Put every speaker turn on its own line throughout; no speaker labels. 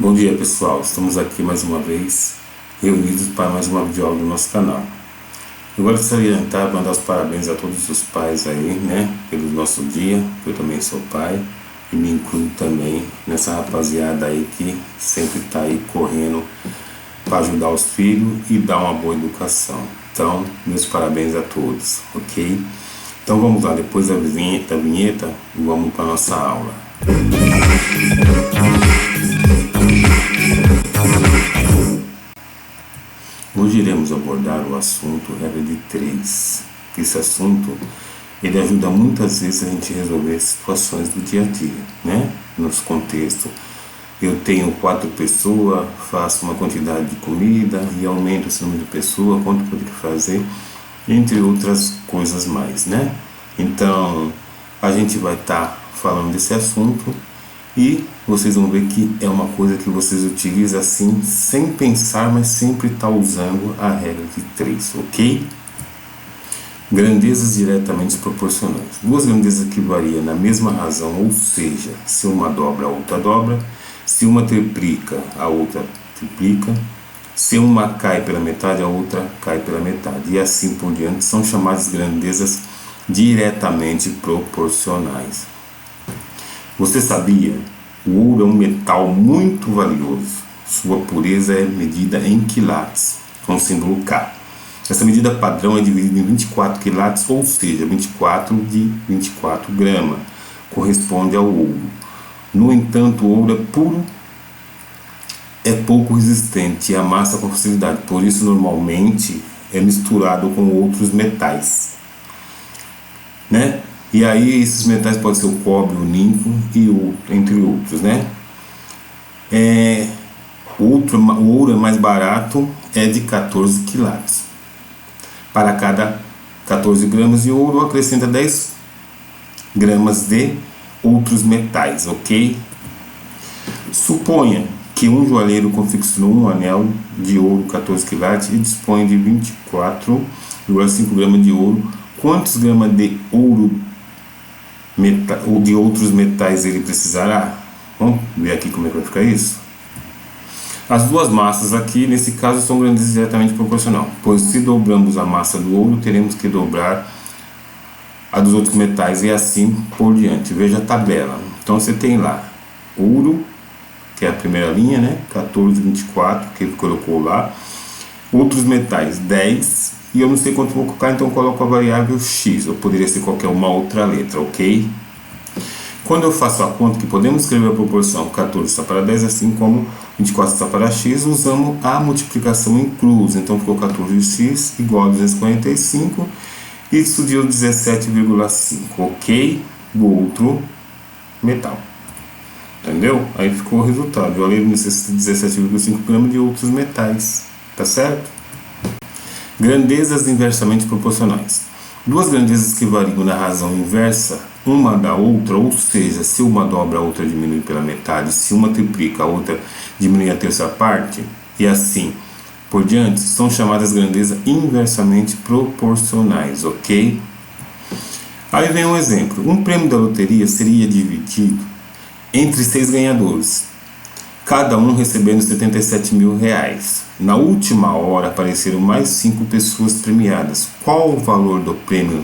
Bom dia, pessoal, estamos aqui mais uma vez reunidos para mais uma videoaula do nosso canal. Eu gostaria de mandar os parabéns a todos os pais aí, né, pelo nosso dia. Eu também sou pai e me incluo também nessa rapaziada aí que sempre está aí correndo para ajudar os filhos e dar uma boa educação. Então, meus parabéns a todos, ok? Então vamos lá, depois da vinheta, vamos para a nossa aula. Hoje iremos abordar o assunto regra de 3. Esse assunto, ele ajuda muitas vezes a gente a resolver situações do dia a dia, né? Nos contextos. Eu tenho 4 pessoas, faço uma quantidade de comida e aumento esse número de pessoas, quanto eu tenho que fazer, entre outras coisas mais, né? Então, a gente vai estar falando desse assunto e vocês vão ver que é uma coisa que vocês utilizam assim, sem pensar, mas sempre está usando a regra de 3, ok? Grandezas diretamente proporcionais. Duas grandezas que variam na mesma razão, ou seja, se uma dobra, a outra dobra. Se uma triplica, a outra triplica. Se uma cai pela metade, a outra cai pela metade. E assim por diante, são chamadas grandezas diretamente proporcionais. Você sabia? O ouro é um metal muito valioso. Sua pureza é medida em quilates, com o símbolo K. Essa medida padrão é dividida em 24 quilates, ou seja, 24 de 24 gramas, corresponde ao ouro. No entanto, o ouro é puro, é pouco resistente e amassa com facilidade, por isso normalmente é misturado com outros metais, né? E aí esses metais podem ser o cobre, o níquel e entre outros, né? O ouro é mais barato, é de 14 quilates. Para cada 14 gramas de ouro, acrescenta 10 gramas de outros metais, ok? Suponha que um joalheiro confeccionou um anel de ouro 14 quilates e dispõe de 24,5 gramas de ouro. Quantos gramas de ouro ou de outros metais ele precisará? Vamos ver aqui como é que vai ficar isso? As duas massas aqui, nesse caso, são grandezas diretamente proporcional, pois se dobramos a massa do ouro, teremos que dobrar a dos outros metais e assim por diante. Veja a tabela. Então você tem lá ouro, que é a primeira linha, né? 14, 24, que ele colocou lá. Outros metais, 10. E eu não sei quanto vou colocar, então eu coloco a variável x. Ou poderia ser qualquer uma outra letra, ok? Quando eu faço a conta, que podemos escrever a proporção 14 está para 10, assim como 24 está para x, usamos a multiplicação em cruz. Então ficou 14x igual a 245. Isso deu 17,5, ok? Do outro metal. Entendeu? Aí ficou o resultado. O joalheiro necessita de 17,5 gramas de outros metais. Tá certo? Grandezas inversamente proporcionais. Duas grandezas que variam na razão inversa uma da outra, ou seja, se uma dobra, a outra diminui pela metade, se uma triplica, a outra diminui a terça parte, e assim por diante, são chamadas grandezas inversamente proporcionais, ok? Aí vem um exemplo. Um prêmio da loteria seria dividido entre 6 ganhadores, cada um recebendo 77 mil reais. Na última hora apareceram mais 5 pessoas premiadas. Qual o valor do prêmio?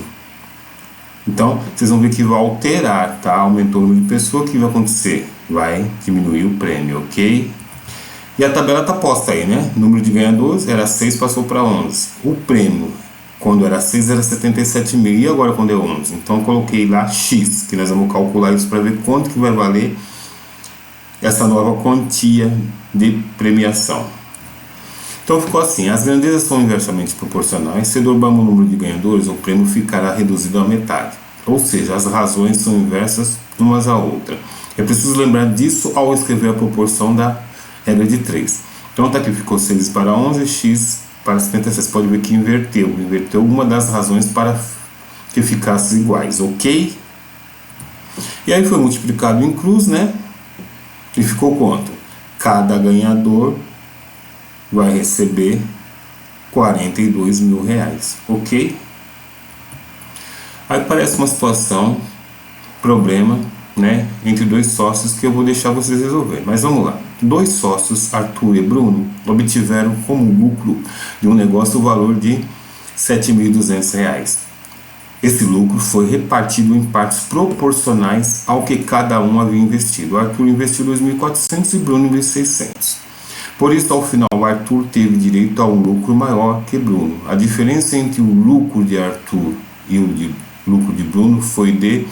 Então, vocês vão ver que vai alterar, tá? Aumentou o número de pessoas, o que vai acontecer? Vai diminuir o prêmio, ok? E a tabela está posta aí, né? O número de ganhadores era 6, passou para 11. O prêmio, quando era 6, era 77 mil. E agora quando é 11? Então, eu coloquei lá X, que nós vamos calcular isso para ver quanto que vai valer essa nova quantia de premiação. Então, ficou assim. As grandezas são inversamente proporcionais. Se dobrarmos o número de ganhadores, o prêmio ficará reduzido à metade. Ou seja, as razões são inversas umas à outra. É preciso lembrar disso ao escrever a proporção da regra de 3. Então tá aqui, ficou 6 para 11, x para 76. Você pode ver que inverteu uma das razões para que ficasse iguais, ok? E aí foi multiplicado em cruz, né? E ficou quanto? Cada ganhador vai receber 42 mil reais, ok? Aí parece uma situação, problema, né, entre dois sócios que eu vou deixar vocês resolver. Mas vamos lá. Dois sócios, Arthur e Bruno, obtiveram como lucro de um negócio o valor de R$ 7.200. Esse lucro foi repartido em partes proporcionais ao que cada um havia investido. Arthur investiu 2.400 e Bruno investiu 600. Por isso, ao final, Arthur teve direito a um lucro maior que Bruno. A diferença entre o lucro de Arthur e o lucro de Bruno foi de...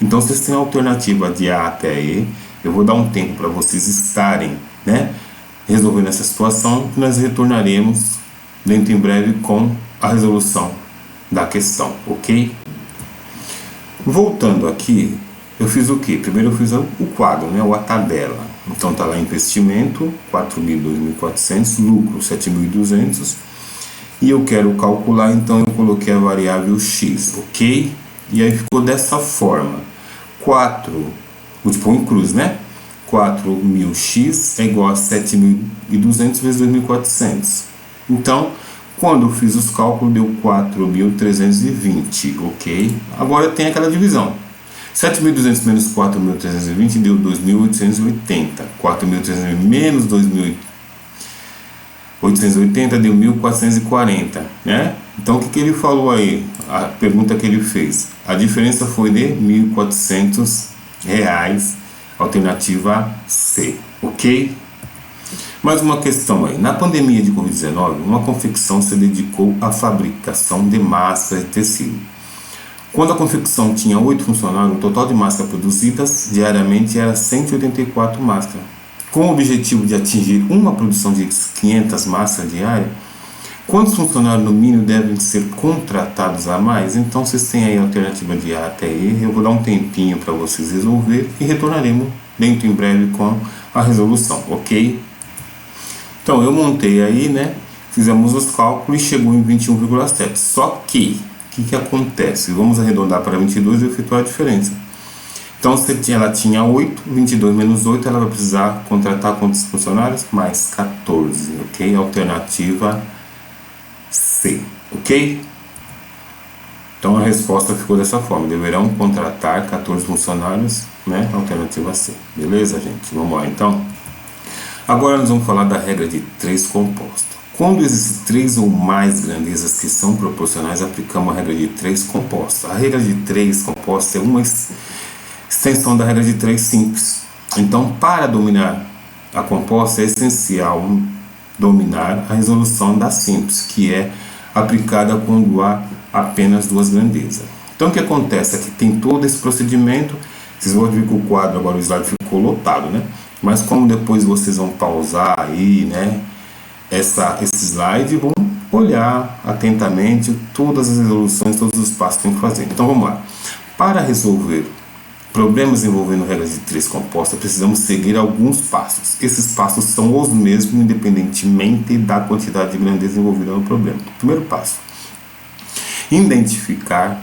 Então, vocês têm a alternativa de A até E. Eu vou dar um tempo para vocês estarem, né, resolvendo essa situação, que nós retornaremos dentro em breve com a resolução da questão, ok? Voltando aqui, eu fiz o que? Primeiro eu fiz o quadro, né, ou a tabela. Então tá lá investimento, 4.000, 2.400, lucro 7.200, e eu quero calcular, então eu coloquei a variável x, ok? E aí ficou dessa forma, 4, vou pôr em cruz, né? 4.000x é igual a 7.200 vezes 2.400. Então, quando eu fiz os cálculos, deu 4.320, ok? Agora tem aquela divisão. 7.200 menos 4.320 deu 2.880. 4.320 menos 2.880 deu 1.440, né? Então, o que ele falou aí? A pergunta que ele fez. A diferença foi de R$ 1.400, alternativa C, ok? Mais uma questão aí. Na pandemia de Covid-19, uma confecção se dedicou à fabricação de máscaras de tecido. Quando a confecção tinha 8 funcionários, o total de máscaras produzidas diariamente era 184 máscaras. Com o objetivo de atingir uma produção de 500 máscaras diárias, quantos funcionários no mínimo devem ser contratados a mais? Então vocês têm aí a alternativa de A até E. Eu vou dar um tempinho para vocês resolver e retornaremos dentro em breve com a resolução, ok? Então eu montei aí, né? Fizemos os cálculos e chegou em 21,7. Só que, o que acontece? Vamos arredondar para 22 e efetuar a diferença. Então, se ela tinha 8, 22 menos 8, ela vai precisar contratar quantos funcionários? Mais 14, ok? Alternativa C, ok? Então, a resposta ficou dessa forma. Deverão contratar 14 funcionários, né? Alternativa C. Beleza, gente? Vamos lá, então. Agora, nós vamos falar da regra de 3 compostos. Quando existem 3 ou mais grandezas que são proporcionais, aplicamos a regra de 3 compostos. A regra de 3 compostos é uma extensão da regra de 3 simples. Então, para dominar a composta, é essencial dominar a resolução da simples, que é aplicada quando há apenas 2 grandezas. Então, o que acontece é que tem todo esse procedimento. Vocês vão ver que o quadro, agora o slide ficou lotado, né? Mas como depois vocês vão pausar aí, né, esse slide, vão olhar atentamente todas as resoluções, todos os passos que tem que fazer. Então vamos lá. Para resolver problemas envolvendo regras de 3 compostas, precisamos seguir alguns passos. Esses passos são os mesmos, independentemente da quantidade de grandeza envolvida no problema. Primeiro passo: identificar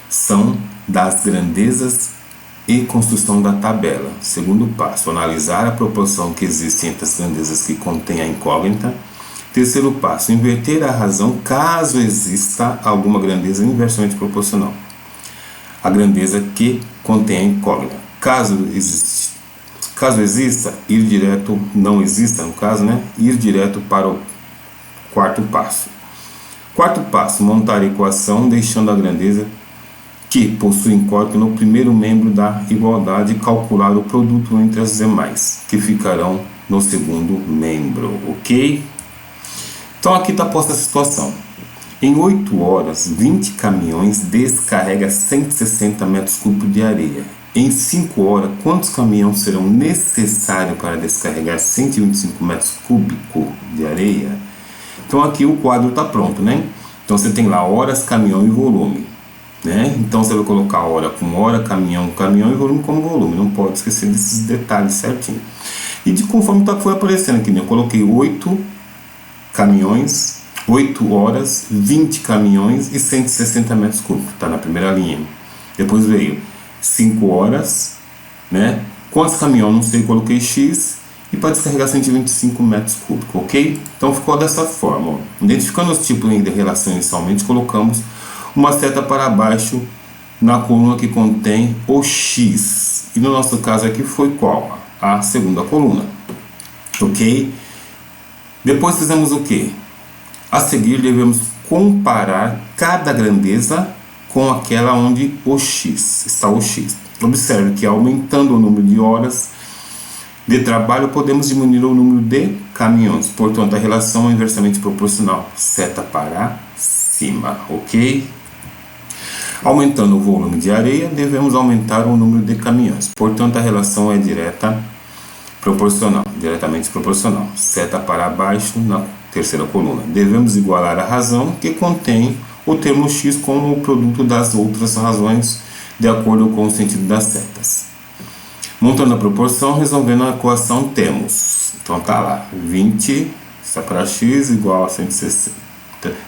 são das grandezas e construção da tabela. Segundo passo: analisar a proporção que existe entre as grandezas que contém a incógnita. Terceiro passo: inverter a razão caso exista alguma grandeza inversamente proporcional a grandeza que contém a incógnita. Caso exista, ir direto, não exista no caso, né? Ir direto para o quarto passo. Quarto passo: montar a equação deixando a grandeza que possui incógnita no primeiro membro da igualdade e calcular o produto entre as demais, que ficarão no segundo membro, ok? Então aqui está posta a situação. Em 8 horas, 20 caminhões descarregam 160 metros cúbicos de areia. Em 5 horas, quantos caminhões serão necessários para descarregar 125 metros cúbicos de areia? Então aqui o quadro está pronto, né? Então você tem lá horas, caminhão e volume, né? Então você vai colocar hora com hora, caminhão com caminhão e volume como volume. Não pode esquecer desses detalhes certinho. E de conforme foi aparecendo aqui, né? Eu coloquei 8 caminhões, 8 horas, 20 caminhões e 160 metros cúbicos, tá na primeira linha. Depois veio 5 horas, né? Quantos caminhões? Não sei, coloquei X e para descarregar 125 metros cúbicos, ok? Então ficou dessa forma, ó. Identificando os tipos de relação inicialmente, colocamos uma seta para baixo na coluna que contém o x. E no nosso caso aqui foi qual? A segunda coluna. Ok? Depois fizemos o que? A seguir devemos comparar cada grandeza com aquela onde o x está o x. Observe que aumentando o número de horas de trabalho podemos diminuir o número de caminhões. Portanto, a relação é inversamente proporcional. Seta para cima, ok? Aumentando o volume de areia, devemos aumentar o número de caminhões. Portanto, a relação é diretamente proporcional. Seta para baixo na terceira coluna. Devemos igualar a razão que contém o termo x com o produto das outras razões de acordo com o sentido das setas. Montando a proporção, resolvendo a equação, temos, então tá lá, 20 está para x igual a 160,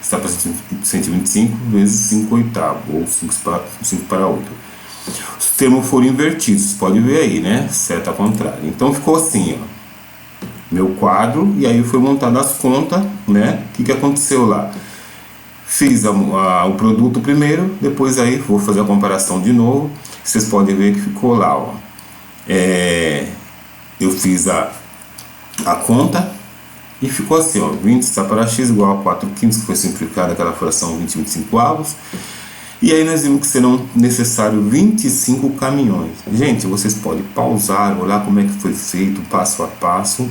está para 125 vezes 5 oitavos, ou 5 para 8. Os termos foram invertidos, pode ver aí, né? Seta contrária. Então ficou assim, ó, meu quadro, e aí foi montado as contas, né? O que aconteceu lá? Fiz o produto primeiro, depois aí vou fazer a comparação de novo. Vocês podem ver que ficou lá, ó. Eu fiz a conta e ficou assim, ó, 20 está para x igual a 4 quintos, que foi simplificada aquela fração 20 e 25 avos. E aí nós vimos que serão necessários 25 caminhões. Gente, vocês podem pausar, olhar como é que foi feito, passo a passo,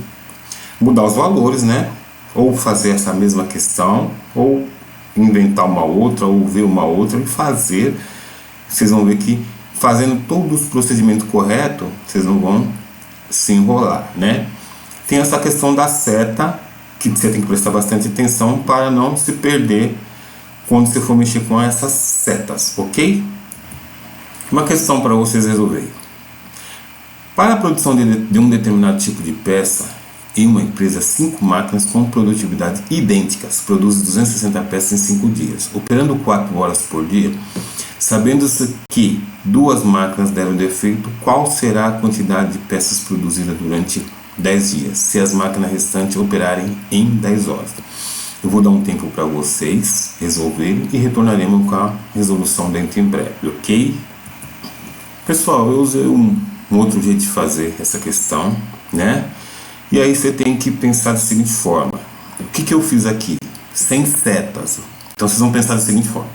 mudar os valores, né? Ou fazer essa mesma questão, ou inventar uma outra, ou ver uma outra e fazer. Vocês vão ver que fazendo todos os procedimentos corretos, vocês não vão se enrolar, né? Tem essa questão da seta, que você tem que prestar bastante atenção para não se perder quando você for mexer com essas setas, ok? Uma questão para vocês resolverem. Para a produção de um determinado tipo de peça, em uma empresa, 5 máquinas com produtividade idênticas produzem 260 peças em 5 dias, operando 4 horas por dia. Sabendo-se que 2 máquinas deram defeito, qual será a quantidade de peças produzidas durante 10 dias, se as máquinas restantes operarem em 10 horas? Eu vou dar um tempo para vocês resolverem e retornaremos com a resolução dentro em breve, ok? Pessoal, eu usei um outro jeito de fazer essa questão, né? E aí você tem que pensar da seguinte forma. O que eu fiz aqui? Sem setas. Então vocês vão pensar da seguinte forma.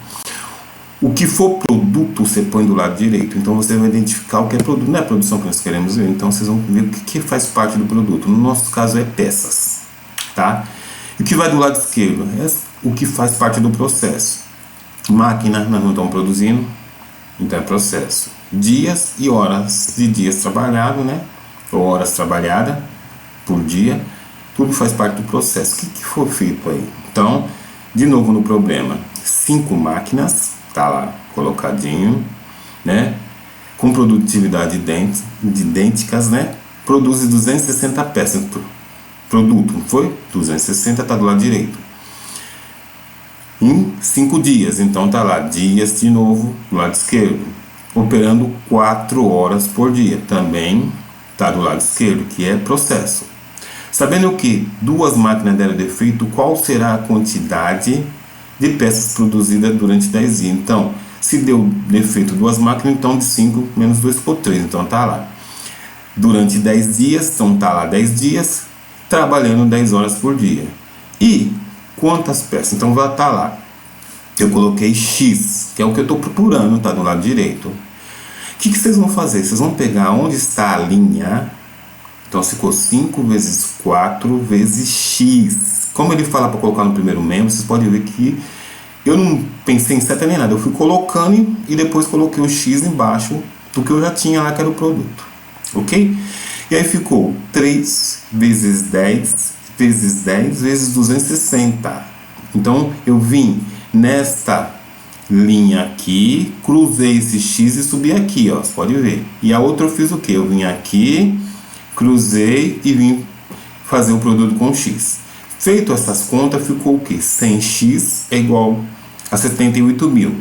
O que for produto, você põe do lado direito. Então você vai identificar o que é produto. Não é a produção que nós queremos ver. Então vocês vão ver o que faz parte do produto. No nosso caso é peças. Tá? E o que vai do lado esquerdo? É o que faz parte do processo. Máquina, nós não estamos produzindo. Então é processo. Dias e horas de dias trabalhados, né? Ou horas trabalhadas por dia. Tudo faz parte do processo. O que foi feito aí? Então, de novo no problema. 5 máquinas. Tá lá, colocadinho, né? Com produtividade idênticas, né? Produz 260 peças. Produto, não foi? 260 tá do lado direito. Em 5 dias, então tá lá, dias de novo, do lado esquerdo. Operando 4 horas por dia, também tá do lado esquerdo, que é processo. Sabendo que 2 máquinas deram defeito, qual será a quantidade de peças produzidas durante 10 dias? Então, se deu defeito 2 máquinas, então de 5 menos 2 ficou 3, então tá lá. Durante 10 dias, então tá lá 10 dias, trabalhando 10 horas por dia. E quantas peças? Então vai estar lá. Eu coloquei X, que é o que eu estou procurando, tá do lado direito. O que vocês vão fazer? Vocês vão pegar onde está a linha. Então ficou 5 vezes 4 vezes X. Como ele fala para colocar no primeiro membro, vocês podem ver que eu não pensei em seta nem nada. Eu fui colocando e depois coloquei o X embaixo do que eu já tinha lá, que era o produto. Ok? E aí ficou 3 vezes 10 vezes 10 vezes 260. Então eu vim nesta linha aqui, cruzei esse X e subi aqui, ó. Você pode ver. E a outra eu fiz o que? Eu vim aqui, cruzei e vim fazer o produto com X. Feito essas contas, ficou o que? 100x é igual a 78 mil.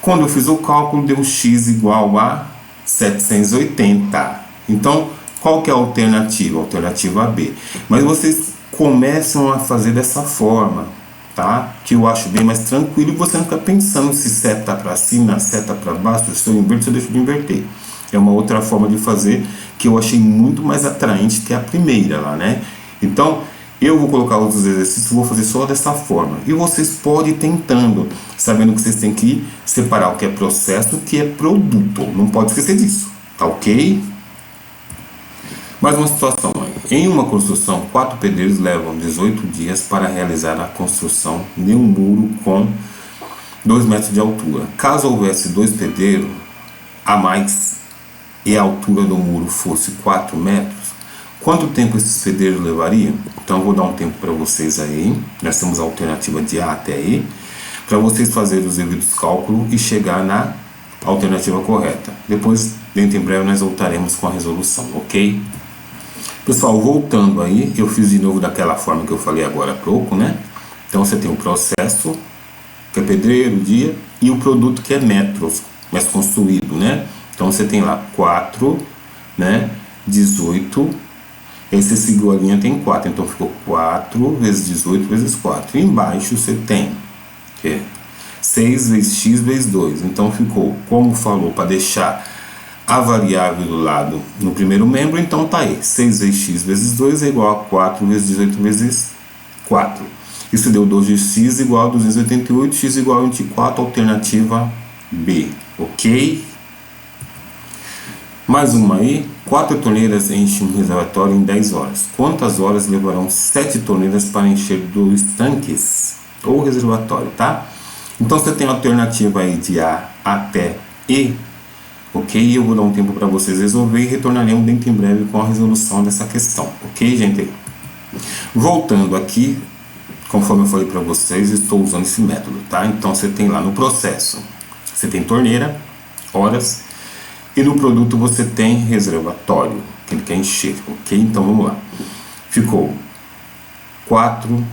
Quando eu fiz o cálculo, deu x igual a 780. Então, qual que é a alternativa? A alternativa B. Mas vocês começam a fazer dessa forma, tá? Que eu acho bem mais tranquilo e você não fica pensando se seta para cima, seta para baixo, se eu inverto, se eu deixo de inverter. É uma outra forma de fazer que eu achei muito mais atraente que a primeira lá, né? Então, eu vou colocar outros exercícios, vou fazer só dessa forma. E vocês podem ir tentando, sabendo que vocês têm que separar o que é processo e o que é produto. Não pode esquecer disso, tá ok? Mais uma situação aí. Em uma construção, 4 pedreiros levam 18 dias para realizar a construção de um muro com 2 metros de altura. Caso houvesse 2 pedreiros a mais e a altura do muro fosse 4 metros, quanto tempo esses pedreiros levariam? Então eu vou dar um tempo para vocês aí. Nós temos a alternativa de A até E, para vocês fazerem os devidos cálculos e chegar na alternativa correta. Depois, dentro em breve, nós voltaremos com a resolução, ok? Pessoal, voltando aí, eu fiz de novo daquela forma que eu falei agora há pouco, né? Então você tem o processo, que é pedreiro, dia, e o produto que é metros, mais construído, né? Então você tem lá 4, né? 18, aí você seguiu a linha, tem 4, então ficou 4 vezes 18 vezes 4. E embaixo você tem 6 vezes x vezes 2, então ficou, como falou, para deixar a variável do lado no primeiro membro, então tá aí, 6 vezes x vezes 2 é igual a 4 vezes 18 vezes 4. Isso deu 2x igual a 288, x igual a 24, alternativa B, ok? Mais uma aí, 4 torneiras enchem um reservatório em 10 horas. Quantas horas levarão 7 torneiras para encher 2 tanques ou reservatório, tá? Então você tem a alternativa aí de A até E, ok? Eu vou dar um tempo para vocês resolver e retornaremos dentro em breve com a resolução dessa questão, ok, gente? Voltando aqui, conforme eu falei para vocês, estou usando esse método, tá? Então você tem lá no processo, você tem torneira, horas, e no produto você tem reservatório, que ele quer encher, ok? Então vamos lá. Ficou 4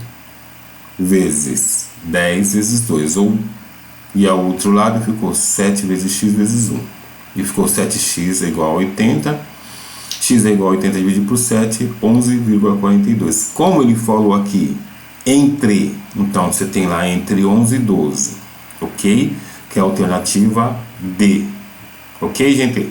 vezes 10 vezes 2, e ao outro lado ficou 7 vezes x vezes 1. E ficou 7x é igual a 80, x é igual a 80 dividido por 7, 11,42. Como ele falou aqui, entre, então você tem lá entre 11 e 12, ok? Que é a alternativa D, ok, gente?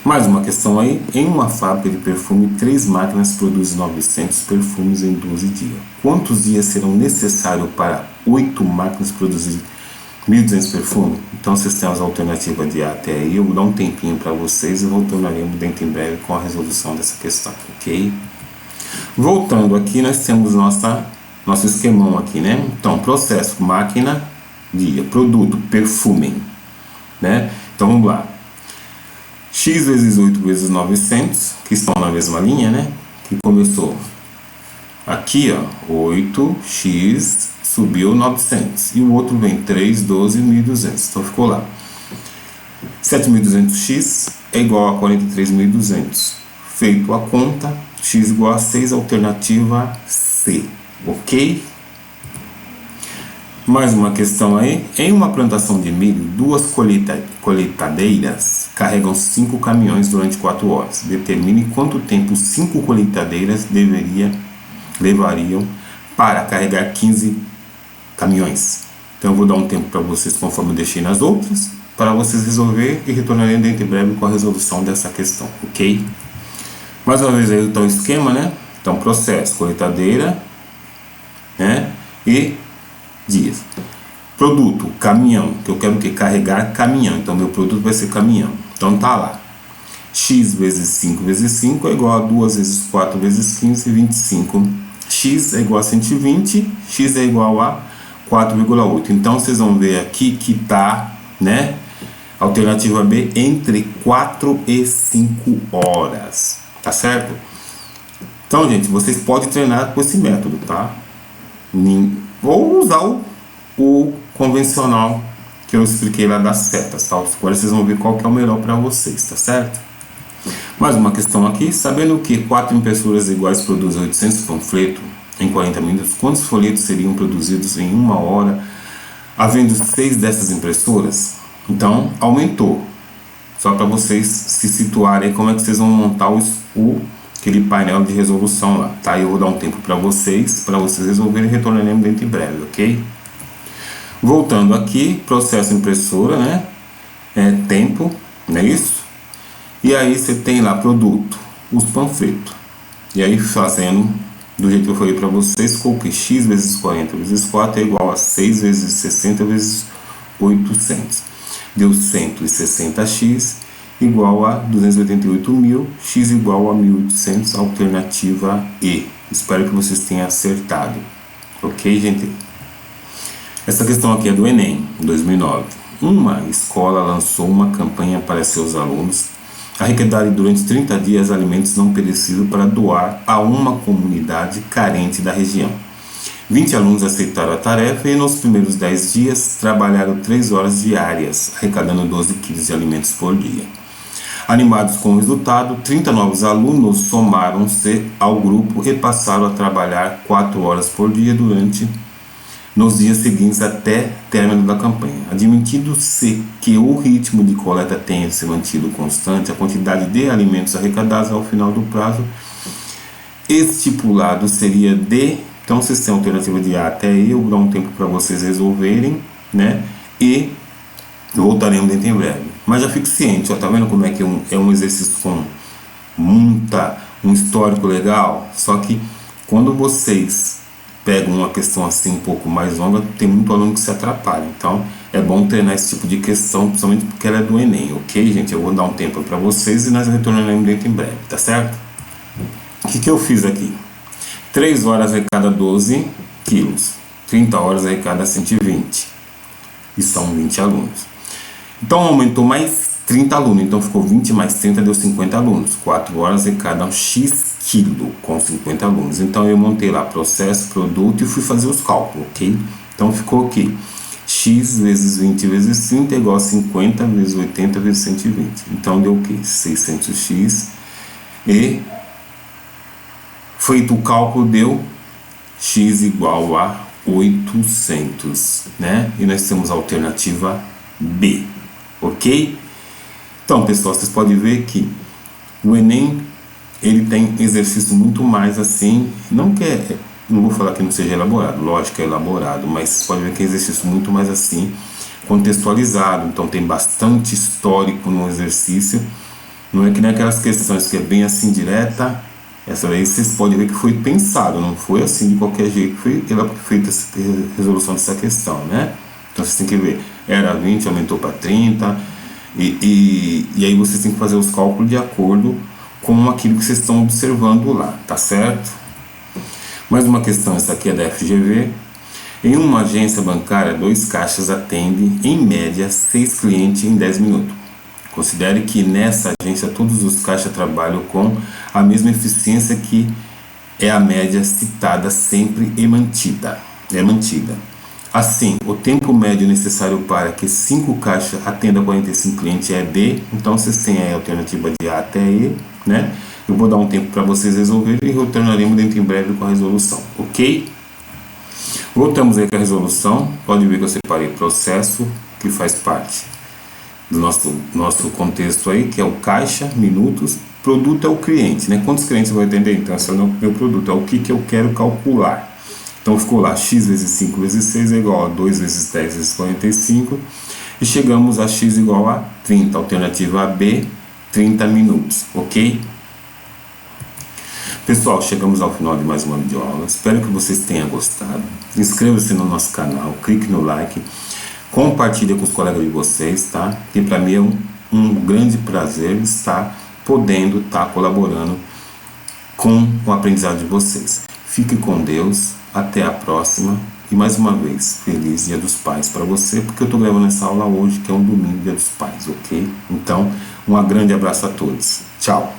Mais uma questão aí. Em uma fábrica de perfume, 3 máquinas produzem 900 perfumes em 12 dias. Quantos dias serão necessários para 8 máquinas produzir 1.200 perfumes? Então vocês têm as alternativas de A até aí. Eu vou dar um tempinho para vocês e voltaremos dentro em breve com a resolução dessa questão, ok? Voltando aqui, nós temos nosso esquemão aqui, né? Então, processo, máquina, dia, produto, perfume, né? Então vamos lá. X vezes 8 vezes 900, que estão na mesma linha, né? Que começou aqui, ó, 8x subiu 900. E o outro vem 3, 12, 1.200. Então ficou lá. 7.200x é igual a 43.200. Feito a conta, x igual a 6, alternativa C. Ok? Mais uma questão aí. Em uma plantação de milho, 2 colheitadeiras carregam 5 caminhões durante 4 horas. Determine quanto tempo 5 colheitadeiras levariam para carregar 15 caminhões. Então eu vou dar um tempo para vocês, conforme eu deixei nas outras, para vocês resolver e retornarem dentro em breve com a resolução dessa questão, ok? Mais uma vez aí então o esquema, né? Então processo, colheitadeira, né? E dias. Produto, caminhão, que eu quero que carregar caminhão, então meu produto vai ser caminhão. Então tá lá. X vezes 5 vezes 5 é igual a 2 vezes 4 vezes 15, 25. X é igual a 120, X é igual a 4,8. Então vocês vão ver aqui que tá, né? Alternativa B, entre 4 e 5 horas. Tá certo? Então, gente, vocês podem treinar com esse método, tá? Ou usar o convencional que eu expliquei lá das setas, tá? Agora vocês vão ver qual que é o melhor para vocês, tá certo? Mais uma questão aqui. Sabendo que 4 impressoras iguais produzem 800 panfletos em 40 minutos, quantos folhetos seriam produzidos em 1 hora, havendo 6 dessas impressoras? Então, aumentou. Só para vocês se situarem como é que vocês vão montar o aquele painel de resolução lá, tá? Eu vou dar um tempo para vocês resolverem e retornaremos dentro em breve, ok? Voltando aqui, processo impressora, né? Tempo, não é isso? E aí você tem lá produto, os panfletos. E aí fazendo do jeito que eu falei para vocês, ficou que x vezes 40 vezes 4 é igual a 6 vezes 60 vezes 800. Deu 160x igual a 288.000, x igual a 1.800, alternativa E. Espero que vocês tenham acertado. Ok, gente? Essa questão aqui é do Enem, 2009. Uma escola lançou uma campanha para seus alunos arrecadarem durante 30 dias alimentos não perecíveis para doar a uma comunidade carente da região. 20 alunos aceitaram a tarefa e nos primeiros 10 dias trabalharam 3 horas diárias, arrecadando 12 quilos de alimentos por dia. Animados com o resultado, 30 novos alunos somaram-se ao grupo e passaram a trabalhar 4 horas por dia nos dias seguintes até término da campanha. Admitindo-se que o ritmo de coleta tenha se mantido constante, a quantidade de alimentos arrecadados ao final do prazo estipulado seria de... Então, vocês têm a alternativa de A até E, eu vou dar um tempo para vocês resolverem, né? E voltaremos dentro em breve. Mas já fique ciente, ó, tá vendo como é que é um exercício com um histórico legal? Só que quando vocês pegam uma questão assim um pouco mais longa, tem muito aluno que se atrapalha. Então, é bom treinar esse tipo de questão, principalmente porque ela é do Enem, ok, gente? Eu vou dar um tempo para vocês e nós retornaremos dentro em breve, tá certo? O que eu fiz aqui? 3 horas arrecada 12 quilos, 30 horas arrecada 120, e são 20 alunos. Então aumentou mais 30 alunos, então ficou 20 mais 30 deu 50 alunos, 4 horas arrecada x quilo com 50 alunos. Então eu montei lá processo, produto e fui fazer os cálculos, ok? Então ficou aqui, x vezes 20 vezes 30 é igual a 50 vezes 80 vezes 120. Então deu o que? 600x e... feito o cálculo, deu x igual a 800, né? E nós temos a alternativa B, ok? Então, pessoal, vocês podem ver que o Enem, ele tem exercício muito mais assim, não vou falar que não seja elaborado, lógico que é elaborado, mas vocês podem ver que é exercício muito mais assim, contextualizado, então tem bastante histórico no exercício, não é que nem aquelas questões que é bem assim direta. Essa daí vocês podem ver que foi pensado, não foi assim de qualquer jeito que foi feita a resolução dessa questão, né? Então vocês têm que ver, era 20, aumentou para 30, e aí vocês têm que fazer os cálculos de acordo com aquilo que vocês estão observando lá, tá certo? Mais uma questão, essa aqui é da FGV. Em uma agência bancária, 2 caixas atendem, em média, 6 clientes em 10 minutos. Considere que nessa agência todos os caixas trabalham com a mesma eficiência que é a média citada sempre é mantida. Assim, o tempo médio necessário para que 5 caixas atendam 45 clientes é de... Então vocês têm a alternativa de A até E, né? Eu vou dar um tempo para vocês resolverem e retornaremos dentro em breve com a resolução, ok? Voltamos aí com a resolução. Pode ver que eu separei processo, que faz parte do nosso contexto aí, que é o caixa, minutos, produto é o cliente, né? Quantos clientes eu vou atender? Então, esse é o meu produto, é o que eu quero calcular. Então, ficou lá, x vezes 5 vezes 6 é igual a 2 vezes 10 vezes 45, e chegamos a x igual a 30, alternativa B, 30 minutos, ok? Pessoal, chegamos ao final de mais uma videoaula, espero que vocês tenham gostado. Inscreva-se no nosso canal, clique no like, compartilhe com os colegas de vocês, tá? E para mim é um grande prazer estar podendo estar colaborando com o aprendizado de vocês. Fique com Deus, até a próxima e mais uma vez, feliz Dia dos Pais para você, porque eu estou gravando essa aula hoje, que é um domingo, Dia dos Pais, ok? Então, um grande abraço a todos. Tchau!